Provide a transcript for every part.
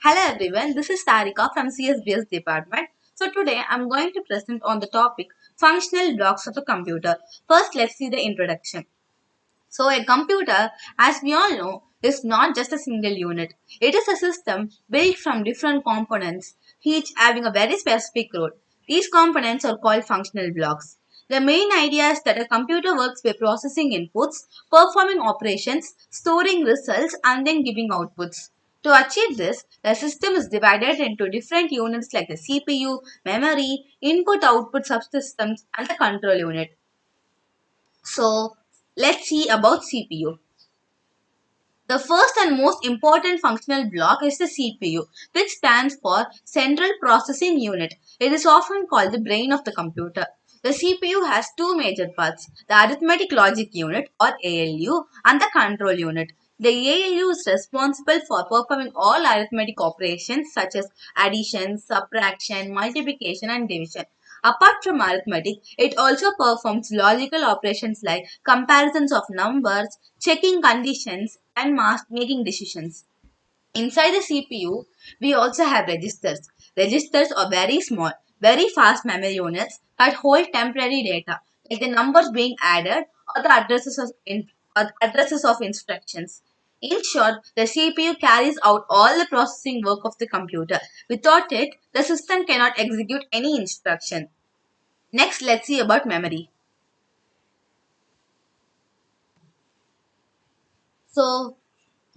Hello everyone, this is Sarika from CSBS department. So today I'm going to present on the topic functional blocks of a computer. First, let's see the introduction. So a computer, as we all know, is not just a single unit. It is a system built from different components, each having a very specific role. These components are called functional blocks. The main idea is that a computer works by processing inputs, performing operations, storing results, and then giving outputs. To achieve this, the system is divided into different units like the CPU, memory, input-output subsystems, and the control unit. So, let's see about CPU. The first and most important functional block is the CPU, which stands for Central Processing Unit. It is often called the brain of the computer. The CPU has two major parts, the Arithmetic Logic Unit or ALU and the Control Unit. The ALU is responsible for performing all arithmetic operations such as addition, subtraction, multiplication and division. Apart from arithmetic, it also performs logical operations like comparisons of numbers, checking conditions, and making decisions. Inside the CPU, we also have registers. Registers are very small, very fast memory units that hold temporary data, like the numbers being added or the addresses of instructions. In short, the CPU carries out all the processing work of the computer. Without it, the system cannot execute any instruction. Next, let's see about memory. So,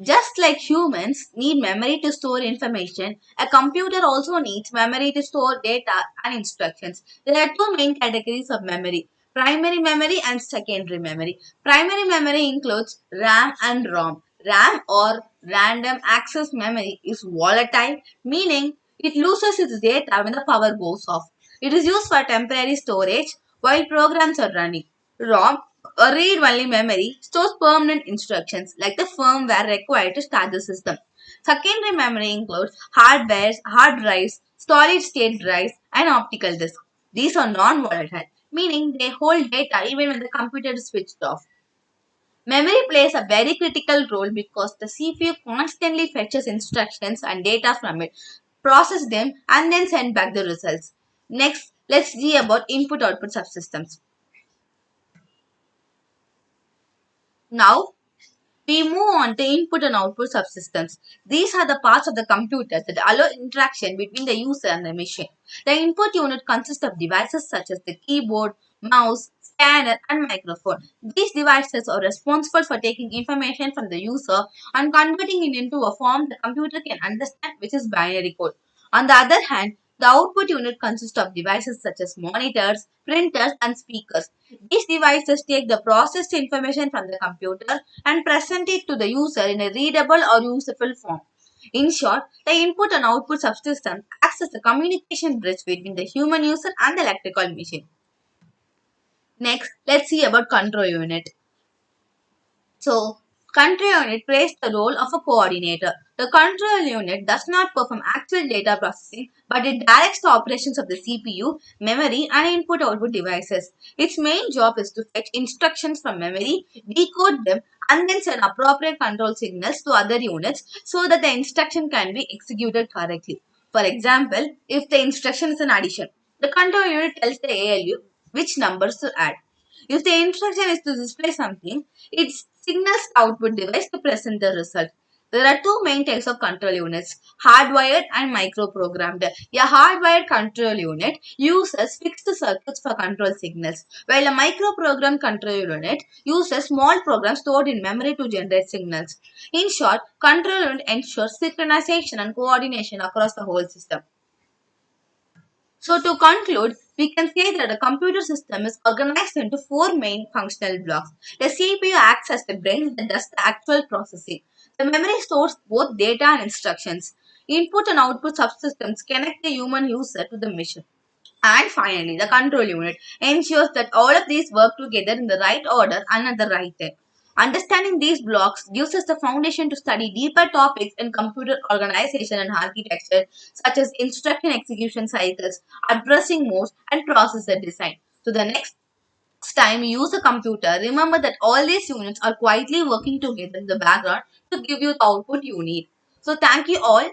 just like humans need memory to store information, a computer also needs memory to store data and instructions. There are two main categories of memory, primary memory and secondary memory. Primary memory includes RAM and ROM. RAM or random access memory is volatile, meaning it loses its data when the power goes off. It is used for temporary storage while programs are running. ROM a read-only memory stores permanent instructions like the firmware required to start the system. Secondary memory includes hard drives, solid-state drives, and optical disks. These are non-volatile, meaning they hold data even when the computer is switched off. Memory plays a very critical role because the CPU constantly fetches instructions and data from it, process them, and then send back the results. Next, let's see about input-output subsystems. Now, we move on to input and output subsystems. These are the parts of the computer that allow interaction between the user and the machine. The input unit consists of devices such as the keyboard, mouse, scanner, and microphone. These devices are responsible for taking information from the user and converting it into a form the computer can understand, which is binary code. On the other hand, the output unit consists of devices such as monitors, printers, and speakers. These devices take the processed information from the computer and present it to the user in a readable or usable form. In short, the input and output subsystem acts as the communication bridge between the human user and the electrical machine. Next, let's see about control unit. So, control unit plays the role of a coordinator. The control unit does not perform actual data processing, but it directs the operations of the CPU, memory, and input-output devices. Its main job is to fetch instructions from memory, decode them, and then send appropriate control signals to other units so that the instruction can be executed correctly. For example, if the instruction is an addition, the control unit tells the ALU which numbers to add. If the instruction is to display something, it signals the output device to present the result. There are two main types of control units, hardwired and microprogrammed. A hardwired control unit uses fixed circuits for control signals, while a microprogrammed control unit uses small programs stored in memory to generate signals. In short, control unit ensures synchronization and coordination across the whole system. So to conclude, we can say that a computer system is organized into four main functional blocks. The CPU acts as the brain that does the actual processing. The memory stores both data and instructions. Input and output subsystems connect the human user to the machine. And finally, the control unit ensures that all of these work together in the right order and at the right time. Understanding these blocks gives us the foundation to study deeper topics in computer organization and architecture, such as instruction execution cycles, addressing modes, and processor design. So, the next time you use a computer, remember that all these units are quietly working together in the background to give you the output you need. So, thank you all.